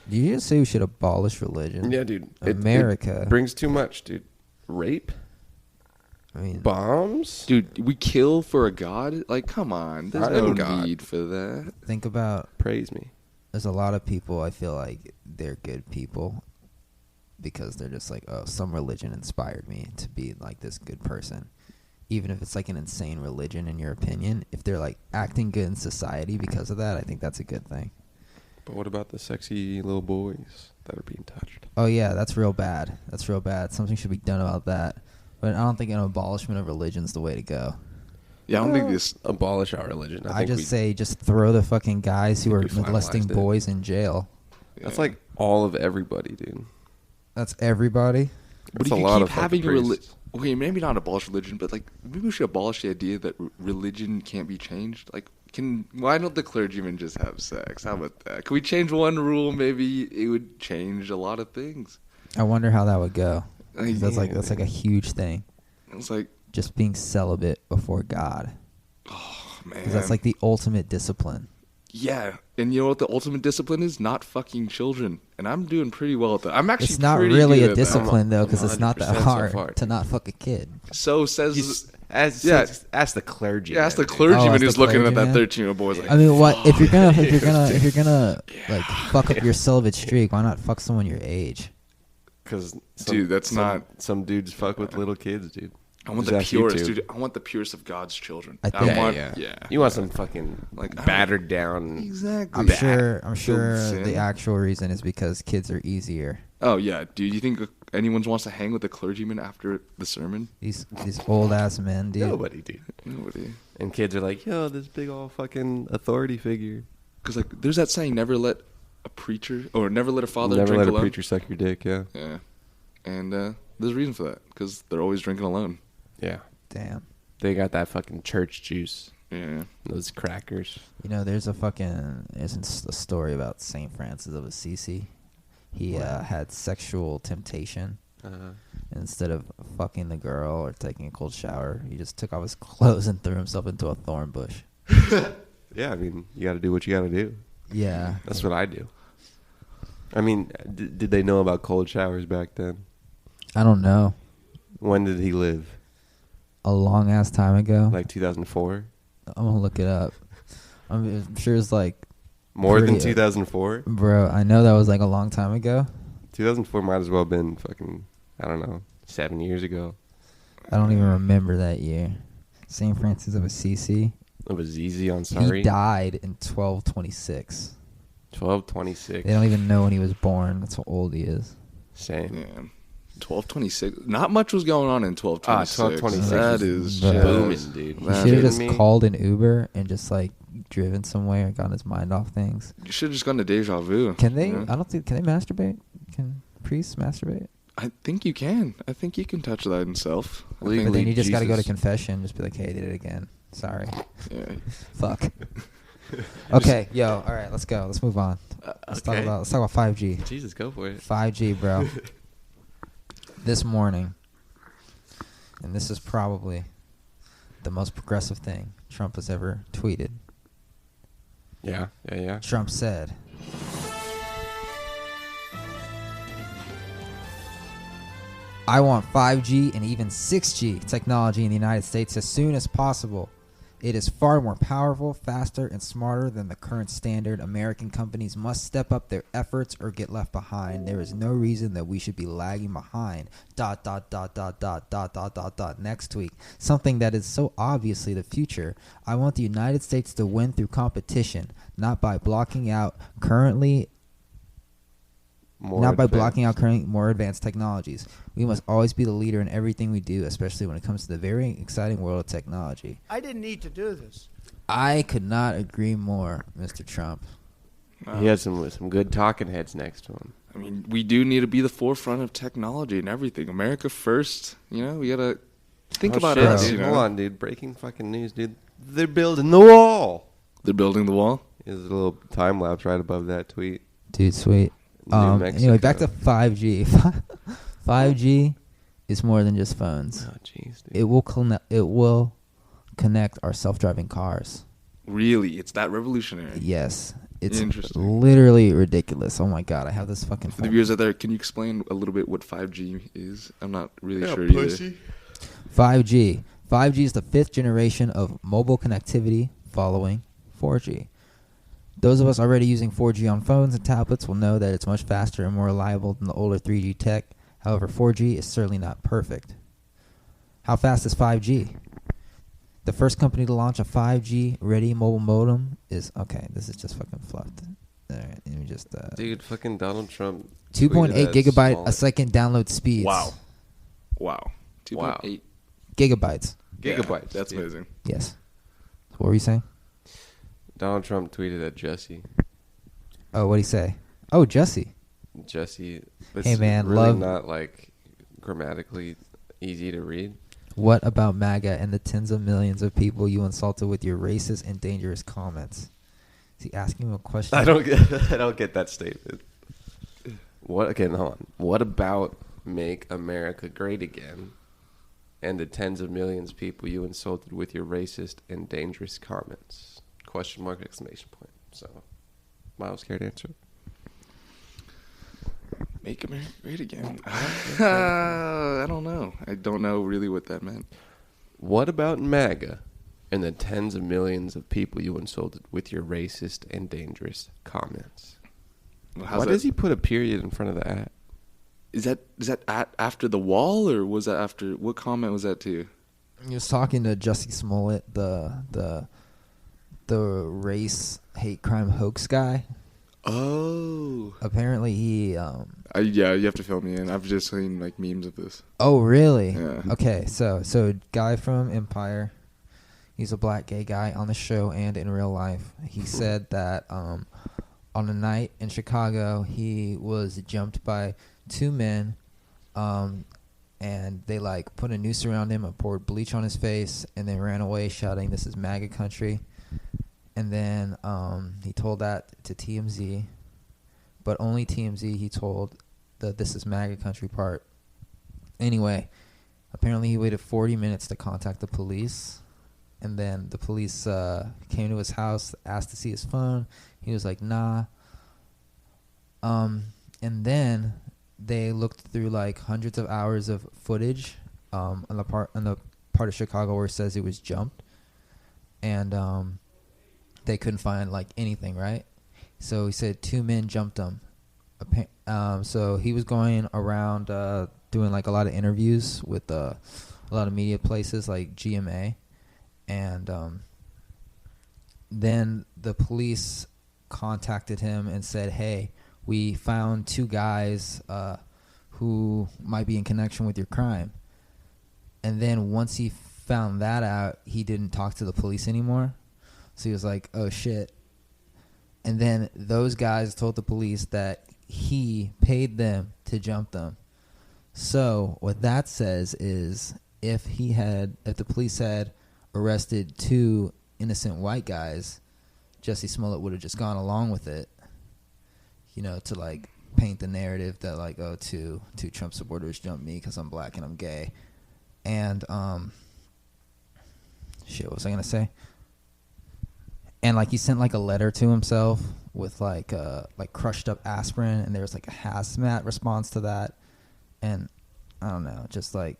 Did you just say we should abolish religion? Yeah, dude. America. It brings too much, dude. Rape? I mean, Bombs? dude, we kill for a god? Like, come on, there's I no am God. need for that. think about, Praise me. there's a lot of people I feel like they're good people because they're just like, oh, some religion inspired me to be like this good person. Even if it's like an insane religion in your opinion, if they're like acting good in society because of that, I think that's a good thing. But what about the sexy little boys that are being touched? Oh yeah, that's real bad. That's real bad. Something should be done about that. But I don't think an abolishment of religion's the way to go. Yeah, I don't think this. Abolish our religion. I think just we- say just throw the fucking guys who are think we molesting finalized it. boys in jail. That's like all of everybody, dude. That's everybody. But That's if a you lot keep of fucking having a religion, priests. okay, maybe not abolish religion, but like maybe we should abolish the idea that religion can't be changed. Like, why don't the clergymen just have sex? How about that? Can we change one rule? Maybe it would change a lot of things. I wonder how that would go. 'Cause Like, that's like a huge thing. It's like, Just being celibate before God. oh 'Cause man, that's like the ultimate discipline. yeah. And you know what the ultimate discipline is? Not fucking children. And I'm doing pretty well at that. I'm actually It's not pretty really good a at that. discipline though, I'm because it's not that 100% so hard far. to not fuck a kid. So says. Yeah. Ask the clergy. Yeah, ask the Oh, clergyman ask who's the looking at that clergyman? 13-year-old boy. Like, I mean, what if you're gonna like fuck up your celibate streak? Why not fuck someone your age? Because Dude, that's not- some dudes fuck with little kids, dude. I want Just the ask purest, YouTube. dude. I want the purest of God's children. I think- want, yeah. You want some fucking Like, I battered down. Exactly. I'm sure sin. the actual reason is because kids are easier. Oh yeah, dude. You think anyone wants to hang with the clergyman after the sermon? These old ass men, dude. Nobody, dude. Nobody. And kids are like, yo, this big old fucking authority figure. Because like, there's that saying: never let a preacher or never let a father Never drink let a alone. preacher suck your dick, yeah. Yeah, and there's a reason for that because they're always drinking alone. Yeah. Damn. They got that fucking church juice. Yeah. Those crackers. You know, there's a story about Saint Francis of Assisi. He had sexual temptation. Instead of fucking the girl or taking a cold shower, he just took off his clothes and threw himself into a thorn bush. Yeah, I mean, you got to do what you got to do. Yeah. That's what I do. I mean, did they know about cold showers back then? I don't know. When did he live? A long ass time ago. Like 2004? I'm gonna look it up. I'm sure it's like, More than Pretty- 2004? bro, I know that was like a long time ago. 2004 might as well have been fucking, I don't know, 7 years ago. I don't even remember that year. Saint Francis of Assisi. It was easy on He sorry. died in 1226. 1226. They don't even know when he was born. That's how old he is. Same. Yeah. 1226. Not much was going on in 1226. 1226 That was is booming, just- dude. He that should have is- just called an Uber and just like driven somewhere and gotten his mind off things. You should have just gone to Deja Vu. Can they? Yeah. I don't think. Can they masturbate? Can priests masturbate? I think you can. I think you can touch that in self. I think- But then you just got to go to Jesus. confession. Just be like, hey, I did it again. Sorry. Yeah. Fuck. Okay, yo. All right, let's go. Let's move on. Let's talk okay. about 5G. Jesus, go for it. 5G, bro. This morning, and this is probably the most progressive thing Trump has ever tweeted. Yeah. Trump said, I want 5G and even 6G technology in the United States as soon as possible. It is far more powerful, faster, and smarter than the current standard. American companies must step up their efforts or get left behind. There is no reason that we should be lagging behind. ... Next week. Something that is so obviously the future. I want the United States to win through competition, not by blocking out currently not by blocking out current more advanced technologies. We must always be the leader in everything we do, especially when it comes to the very exciting world of technology. I didn't need to do this. I could not agree more, Mr. Trump. He has some good talking heads next to him. I mean, we do need to be the forefront of technology and everything. America first. You know, we gotta think about shit, us. Dude, You know? hold on, dude. Breaking fucking news, dude. They're building the wall. They're building the wall. There's a little time lapse right above that tweet. Dude, sweet. New Mexico. Anyway, back to 5G. 5G is more than just phones. Oh, jeez, dude. It will connect our self-driving cars. Really, it's that revolutionary. Yes. It's Interesting. literally ridiculous. Oh my god, I have this fucking For the phone. viewers out there, can you explain a little bit what 5G is? I'm not really sure either. 5G. 5G is the 5th generation of mobile connectivity following 4G. Those of us already using 4G on phones and tablets will know that it's much faster and more reliable than the older 3G tech. However, 4G is certainly not perfect. How fast is 5G? The first company to launch a 5G ready mobile modem is okay. This is just fucking fluffed. All right, let me just Dude, fucking Donald Trump. 2.8 tweeted that gigabyte small- a second download speeds. Wow. Wow. 2.8 Gigabytes. Gigabytes. That's dude. amazing. Yes. What were you saying? Donald Trump tweeted at Jesse. Oh, what'd he say? Oh, Jesse. Jesse. This Hey, is man, really love- not like grammatically easy to read. What about MAGA and the tens of millions of people you insulted with your racist and dangerous comments? Is he asking him a question? I don't get that statement. What? Again, hold on. What about make America great again? And the tens of millions of people you insulted with your racist and dangerous comments? Question mark, exclamation point. So, Miles, care to answer? Make America great again. I don't know. I don't know really what that meant. What about MAGA and the tens of millions of people you insulted with your racist and dangerous comments? Why does he put a period in front of the at? Is that after the wall, or was that after? What comment was that to? He was talking to Jussie Smollett, the race hate crime hoax guy. Oh, Apparently he yeah. You have to fill me in. I've just seen like memes of this. Oh, really? Yeah. Okay, so guy from Empire, he's a black gay guy on the show and in real life. He said that on a night in Chicago, he was jumped by two men, and they like put a noose around him and poured bleach on his face, and they ran away shouting, "This is MAGA country." And then he told that to TMZ, but only TMZ he told the "This is MAGA country" part. Anyway, apparently he waited 40 minutes to contact the police, and then the police came to his house, asked to see his phone. He was like, nah. And then they looked through like hundreds of hours of footage on the part of Chicago where it says he was jumped, and they couldn't find like anything, right? So he said two men jumped him. So he was going around doing like a lot of interviews with a lot of media places like GMA, and then the police contacted him and said, "Hey, we found two guys who might be in connection with your crime." And then once he found that out, he didn't talk to the police anymore. So he was like, "Oh shit." And then those guys told the police that he paid them to jump them. So what that says is if the police had arrested two innocent white guys, Jussie Smollett would have just gone along with it, to like paint the narrative that like, oh, two Trump supporters jumped me because I'm black and I'm gay. And shit, what was I gonna say? And like he sent like a letter to himself with like crushed up aspirin, and there was like a hazmat response to that, and I don't know, just like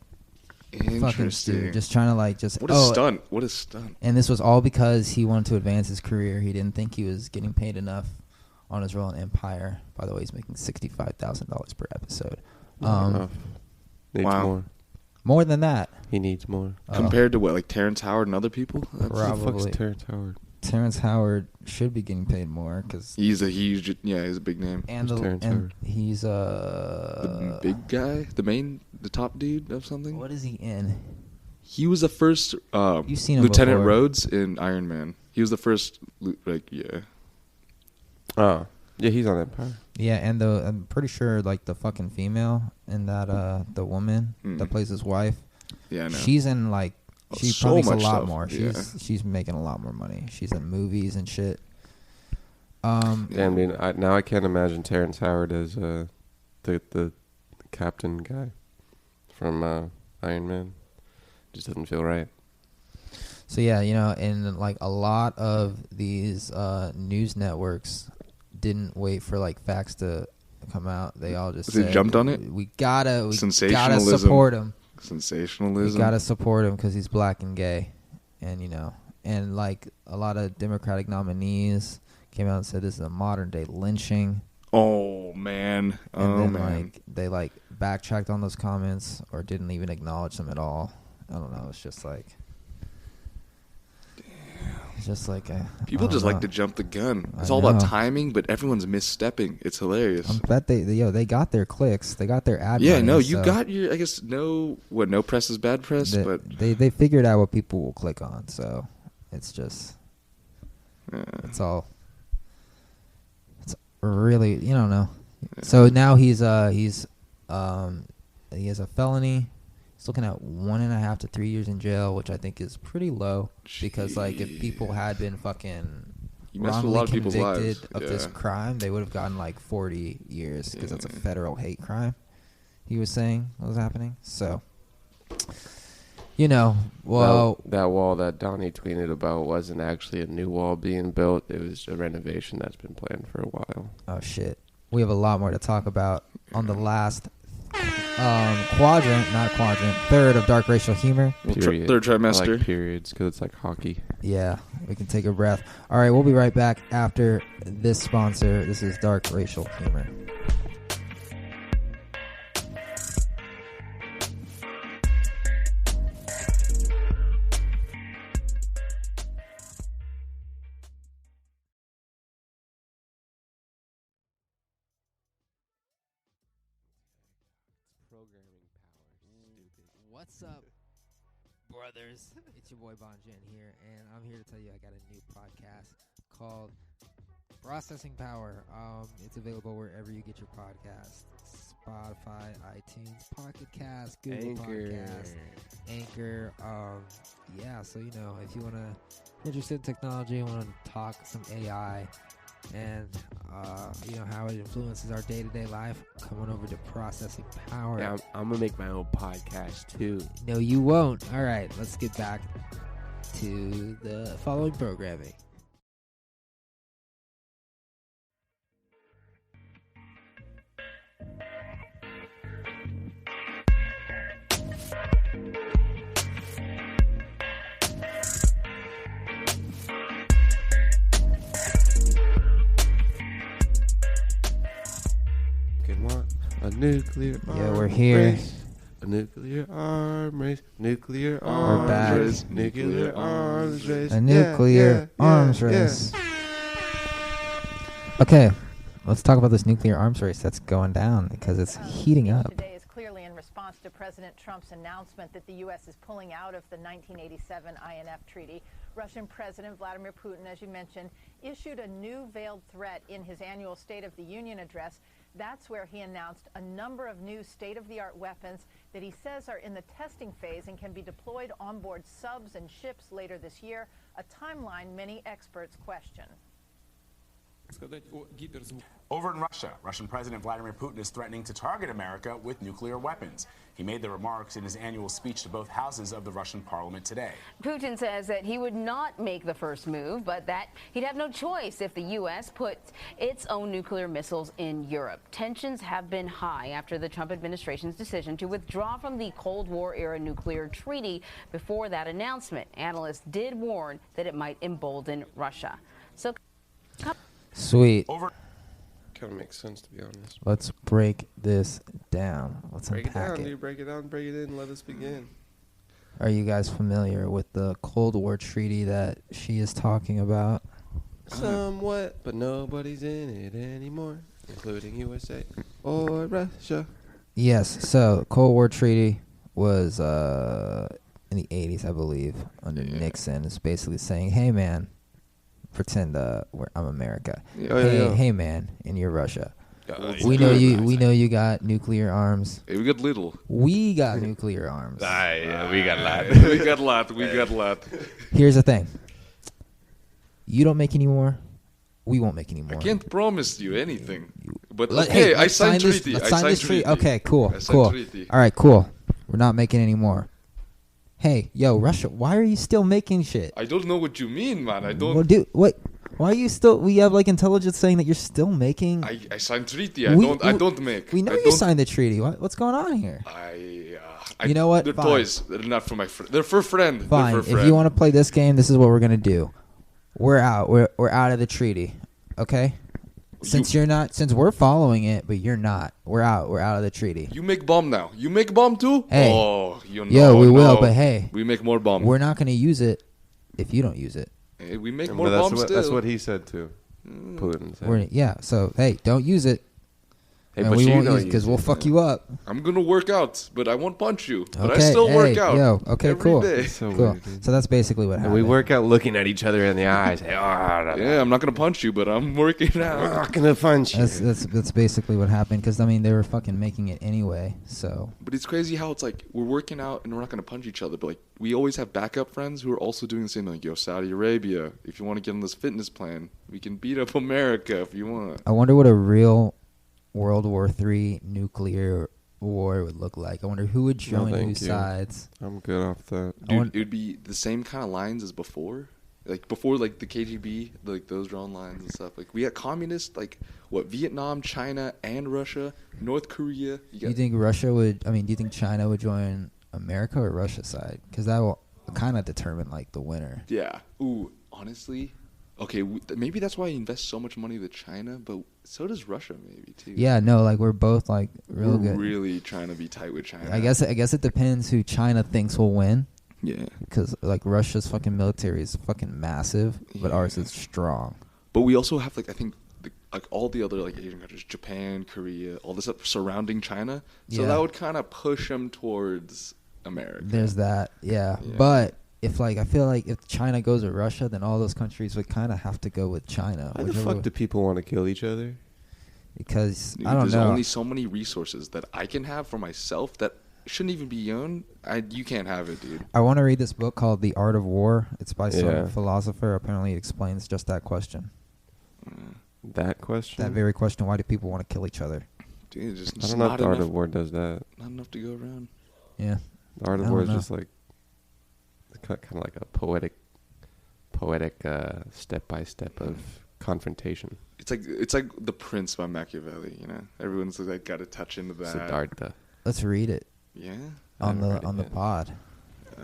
fucking Interesting. dude, just trying to like just What a stunt! What a stunt! And this was all because he wanted to advance his career. He didn't think he was getting paid enough on his role in Empire. By the way, he's making $65,000 per episode. Not enough. Needs Wow. more. More than that. He needs more. Compared to what, like Terrence Howard and other people? Who the Probably. fuck's Terrence Howard? Terrence Howard should be getting paid more because He's a huge, he's a big name. and Who's Terrence Howard? he's The big guy, the top dude of something. What is he in? He was the first You've seen him Lieutenant before. Rhodes in Iron Man. He was the first, Oh, yeah, he's on Empire. Yeah, and I'm pretty sure like the fucking female in that the woman that plays his wife. Yeah, I know. She's in like she so probably makes a much lot stuff, more. yeah. She's making a lot more money. She's in movies and shit. Yeah, I mean, now I can't imagine Terrence Howard as the captain guy from Iron Man. Just doesn't feel right. So yeah, and like a lot of these news networks didn't wait for like facts to come out. They all just They said, jumped on it? We gotta Sensationalism. support him. Sensationalism. We gotta support him because he's black and gay, and and like a lot of Democratic nominees came out and said this is a modern day lynching. Oh man. And then man. like they like backtracked on those comments or didn't even acknowledge them at all. I don't know. It's just like. It's just like People just like to jump the gun. It's all about timing, but everyone's misstepping. It's hilarious. I bet they got their clicks. They got their ad. Yeah, money, no, you so got your. I guess no press is bad press, but they figured out what people will click on. So it's just it's all. It's really you don't know. So now he has a felony. He's looking at 1.5 to 3 years in jail, which I think is pretty low because like if people had been fucking you messed with a wrongly lot of people's convicted lives. of this crime, they would have gotten like 40 years because that's a federal hate crime. He was saying what was happening. So, well, that wall that Donnie tweeted about wasn't actually a new wall being built. It was a renovation that's been planned for a while. oh shit, we have a lot more to talk about on the last third of Dark Racial Humor. Period. Third I trimester. like periods because it's like hockey. Yeah, we can take a breath. All right, we'll be right back after this sponsor. This is Dark Racial Humor. What's up, brothers? It's your boy Bonjen here, and I'm here to tell you I got a new podcast called Processing Power. It's available wherever you get your podcasts: Spotify, iTunes, Pocket Cast, Google Podcast, Anchor. Yeah. So if you wanna interested in technology and want to talk some AI and how it influences our day-to-day life, come on over to Processing Power. Yeah, I'm gonna make my own podcast too. No, you won't. All right, let's get back to the following programming. A nuclear Yeah, we're here. race. A nuclear arm race. Nuclear We're arms back. race. Nuclear arms race. A nuclear arms race. Okay, let's talk about this nuclear arms race that's going down because it's heating up. Today is clearly in response to President Trump's announcement that the U.S. is pulling out of the 1987 INF Treaty. Russian President Vladimir Putin, as you mentioned, issued a new veiled threat in his annual State of the Union address. That's where he announced a number of new state-of-the-art weapons that he says are in the testing phase and can be deployed on board subs and ships later this year, a timeline many experts question. Over in Russia, Russian President Vladimir Putin is threatening to target America with nuclear weapons. He made the remarks in his annual speech to both houses of the Russian parliament today. Putin says that he would not make the first move, but that he'd have no choice if the U.S. puts its own nuclear missiles in Europe. Tensions have been high after the Trump administration's decision to withdraw from the Cold War-era nuclear treaty. Before that announcement, analysts did warn that it might embolden Russia. So. Sweet. Kind of makes sense, to be honest. Let's break this down. Let's Break it unpack down, it. dude. Break it down, break it in. Let us begin. Are you guys familiar with the Cold War treaty that she is talking about? Somewhat, but nobody's in it anymore, including USA or Russia. Yes. So Cold War treaty was in the 80s, I believe, under Nixon. It's basically saying, hey, man, pretend I'm America. Hey, man, and you're Russia. We know you got nuclear arms. Hey, we got little. We got nuclear arms. Yeah, we got a lot. We got a lot. We got a lot. Here's the thing. You don't make any more. We won't make any more. I can't promise you anything. But Hey, I let's signed this- treaty. let's I sign signed this treaty. treaty. Okay, cool, I signed cool. treaty. All right, cool. We're not making any more. Hey, yo, Russia, why are you still making shit? I don't know what you mean, man. I don't. Well, dude, what? Why are you still? We have like intelligence saying that you're still making. I signed treaty. I We- don't make. We know I you don't- signed the treaty. What's going on here? You know what? They're Fine. toys. They're not for my friend. They're for friend. Fine. They're for If friend. you want to play this game, this is what we're gonna do. We're out. We're out of the treaty. Okay. Since we're following it, but you're not. We're out. We're out of the treaty. You make bomb now. You make bomb too? Hey. Oh, you know. Yo, we will, no. but hey, We make more bomb. we're not gonna use it if you don't use it. Hey, we make But more that's bomb what, still. that's what he said too. Putin said. Yeah. So hey, don't use it. Hey, And but we you won't know use it because we'll fuck you up. I'm gonna work out, but I won't punch you. But Okay, I still work hey, out. yo, okay, every cool. day. So Cool. weird, dude. So that's basically what And happened. we work out looking at each other in the eyes. Hey, Yeah, I'm not gonna punch you, but I'm working I'm out. not gonna punch you. That's basically what happened because I mean they were fucking making it anyway. So But it's crazy how it's like we're working out and we're not gonna punch each other, but like we always have backup friends who are also doing the same. Like, yo, Saudi Arabia, if you want to get on this fitness plan, we can beat up America if you want. I wonder what a real World War III nuclear war would look like. I wonder who would join thank whose you. sides. I'm good off that. I want- Dude, it would be the same kind of lines as before. Like before, like the KGB, like those drawn lines and stuff. Like we got communists, like what Vietnam, China, and Russia, North Korea. Do you think Russia would? I mean, do you think China would join America or Russia's side? Because that will kind of determine like the winner. Yeah. Ooh, honestly, okay. Maybe that's why I invest so much money with China, but so does Russia, maybe too. Yeah, no, like we're both like real We're good. really trying to be tight with China. I guess it depends who China thinks will win. Yeah. Because like Russia's fucking military is fucking massive, but ours is strong. But we also have like I think like all the other like Asian countries, Japan, Korea, all this stuff surrounding China. So Yeah. that would kind of push them towards America. There's that, yeah. Yeah. But if like I feel like if China goes with Russia, then all those countries would kind of have to go with China. Why the whichever fuck way- do people want to kill each other? Because Dude, I don't there's know. only so many resources that I can have for myself that shouldn't even be owned. You can't have it, dude. I want to read this book called The Art of War. It's by some Yeah. philosopher. Apparently, it explains just that question. That question? That very question: why do people want to kill each other? Dude, just I don't know if not the Art enough, of War does that. not enough to go around. Yeah, The Art I of War don't is know. just like kind of like a poetic step by step of confrontation. It's like The Prince by Machiavelli. You know, everyone's like got to touch into that. Siddhartha. let's read it Yeah, on haven't read the it on the yet. pod.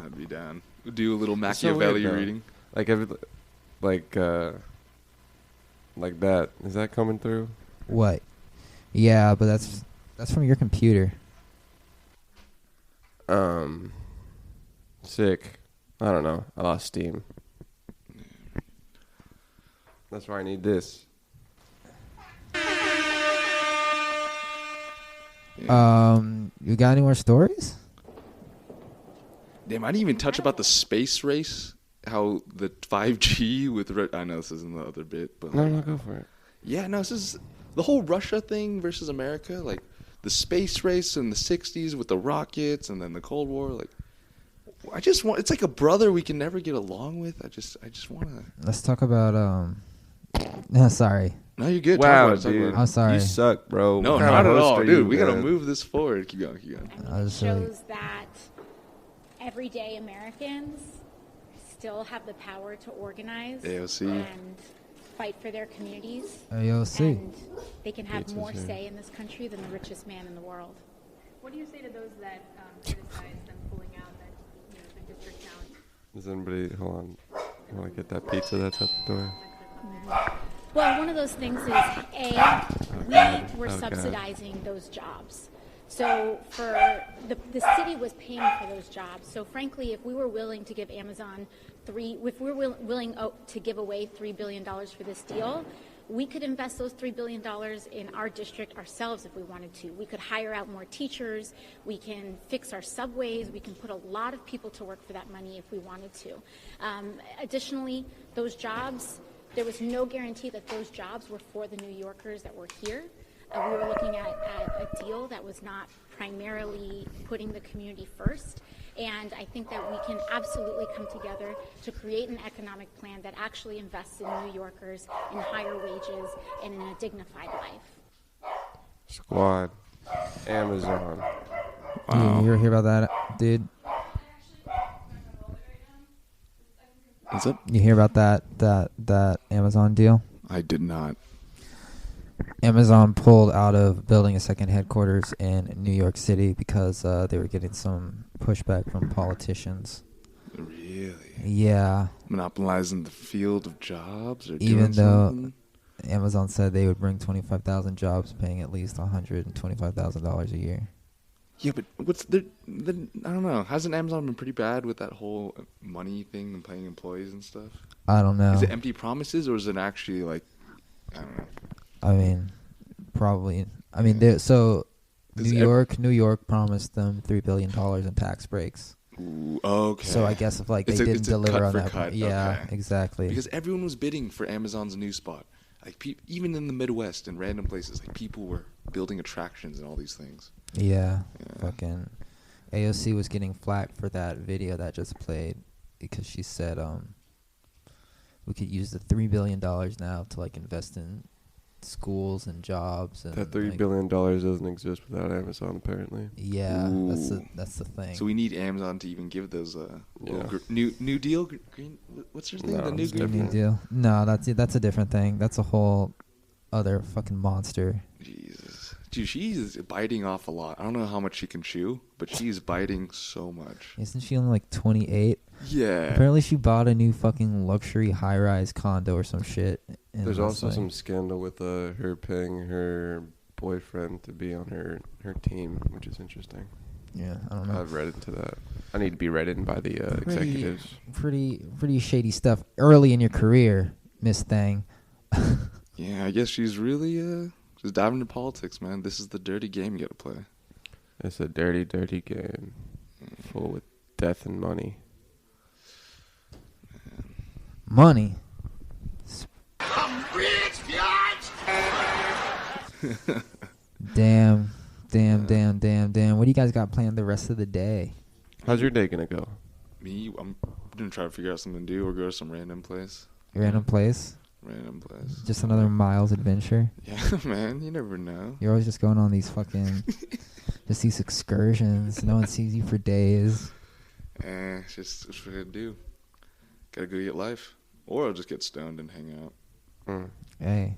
I'd be down. Do a little It's so weird, Machiavelli though. reading. Like like that. Is that coming through? What? Yeah, but that's from your computer. Sick. I don't know. I lost steam. That's why I need this. You got any more stories? Damn, I didn't even touch about the space race. How the 5G with I know this isn't the other bit, but No, go for it. yeah, no, this is the whole Russia thing versus America, like the space race in the 60s with the rockets and then the Cold War. Like, I just want, it's like a brother we can never get along with. I just want to. Let's talk about no, sorry. No, you're good. Wow, Talk about it, dude. talk I'm sorry. You suck, bro. No, What kind not of at host all, are dude. you, We gotta man? move this forward. Keep going, keep going. I was shows that everyday Americans still have the power to organize AOC. and fight for their communities. AOC. And they can have Pizza's more here. say in this country than the richest man in the world. What do you say to those that criticize them pulling out that the district challenge? Does anybody, hold on. You want to get that pizza that's at the door? Well, one of those things is, A, we were Oh, God. subsidizing those jobs. So for the city was paying for those jobs. So frankly, if we were willing to give Amazon willing to give away $3 billion for this deal, we could invest those $3 billion in our district ourselves if we wanted to. We could hire out more teachers. We can fix our subways. We can put a lot of people to work for that money if we wanted to. Additionally, those jobs, there was no guarantee that those jobs were for the New Yorkers that were here. We were looking at a deal that was not primarily putting the community first. And I think that we can absolutely come together to create an economic plan that actually invests in New Yorkers, in higher wages, and in a dignified life. Squad. Amazon. You ever hear about that, dude? What's up? You hear about that Amazon deal? I did not. Amazon pulled out of building a second headquarters in New York City because they were getting some pushback from politicians. Really? Yeah. Monopolizing the field of jobs? Or Even doing though something? Amazon said they would bring 25,000 jobs, paying at least $125,000 a year. Yeah, but what's the I don't know. Hasn't Amazon been pretty bad with that whole money thing and paying employees and stuff? I don't know. Is it empty promises or is it actually like, I don't know. I mean, probably. I mean, so New York promised them $3 billion in tax breaks. Ooh, okay. So I guess if like they didn't deliver on that, cut. yeah, Okay. exactly. Because everyone was bidding for Amazon's new spot. Like even in the Midwest and random places, like people were building attractions and all these things. Yeah, fucking AOC was getting flack for that video that just played because she said we could use the $3 billion now to like invest in schools and jobs. And That $3 billion doesn't exist without Amazon, apparently. Yeah, Ooh. that's the thing. So we need Amazon to even give those Yeah. new deal green. What's her thing? No, the new it's green New different. Deal. No, that's a different thing. That's a whole other fucking monster. Jesus, dude, she's biting off a lot. I don't know how much she can chew, but she's biting so much. Isn't she only like 28? Yeah. Apparently she bought a new fucking luxury high-rise condo or some shit. And There's it's also like- some scandal with her paying her boyfriend to be on her team, which is interesting. Yeah, I don't know. I've read into that. I need to be read in by the executives. Pretty shady stuff early in your career, Miss Thang. Yeah, I guess she's really just diving into politics, man. This is the dirty game you got to play. It's a dirty, dirty game, full with death and money. Money. I'm rich, bitch! Damn. What do you guys got planned the rest of the day? How's your day gonna go? Me, I'm gonna try to figure out something to do or go to some random place. Random place? Random place. Just another Miles adventure? Yeah, man. You never know. You're always just going on these fucking... just these excursions. No one sees you for days. It's just what I gotta do. Gotta go get life. Or I'll just get stoned and hang out. Hey,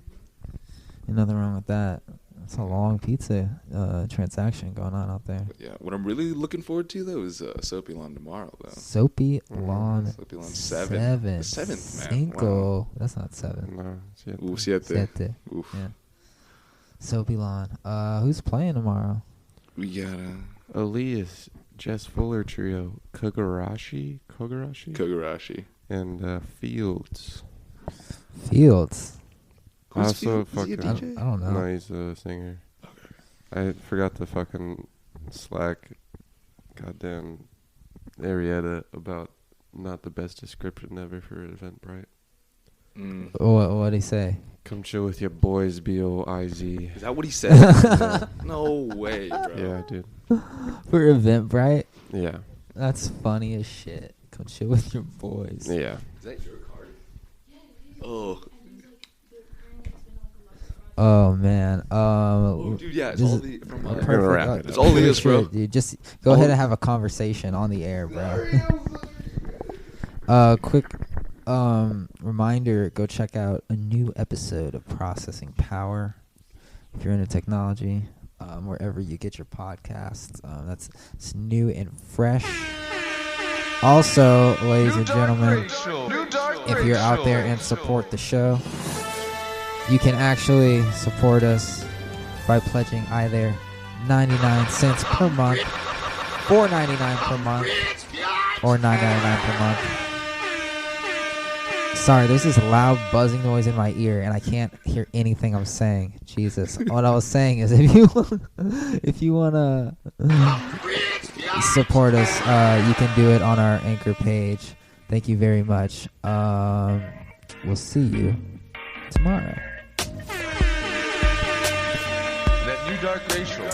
ain't nothing wrong with that. It's a long pizza transaction going on out there. But yeah, what I'm really looking forward to, though, is Soapy Lawn tomorrow, though. Soapy Lawn. Soapy Lawn 7. The 7th, man. Cinco. Wow. That's not 7. No, Siete. Oof. Yeah. Soapy Lawn. Who's playing tomorrow? We got Elias, Jess Fuller trio, Kogarashi, Kogarashi. and Fields. Fields. I also Fields? Is he a fucking. DJ? I don't know. No, he's a singer. I forgot to fucking slack goddamn Arietta about not the best description ever for Eventbrite. What'd he say? Come chill with your boys, B-O-I-Z. Is that what he said? No way, bro. Yeah, dude. For Eventbrite? Yeah. That's funny as shit. Come chill with your boys. Yeah. Is that your card? Oh. Oh man. Oh, dude, yeah, it's this all is the from We're gonna wrap it up. It's all the is, bro. Dude, just go ahead and have a conversation on the air, bro. Quick reminder, go check out a new episode of Processing Power. If you're into technology, wherever you get your podcasts, it's new and fresh. Also, ladies and gentlemen, if you're out there and support the show, you can actually support us by pledging either $4.99 per month, $4.99 per month, or $9.99 per month. Sorry, there's this loud buzzing noise in my ear, and I can't hear anything I'm saying. Jesus. What I was saying is, if you wanna support us, you can do it on our Anchor page. Thank you very much. We'll see you tomorrow. That new Dark Racial.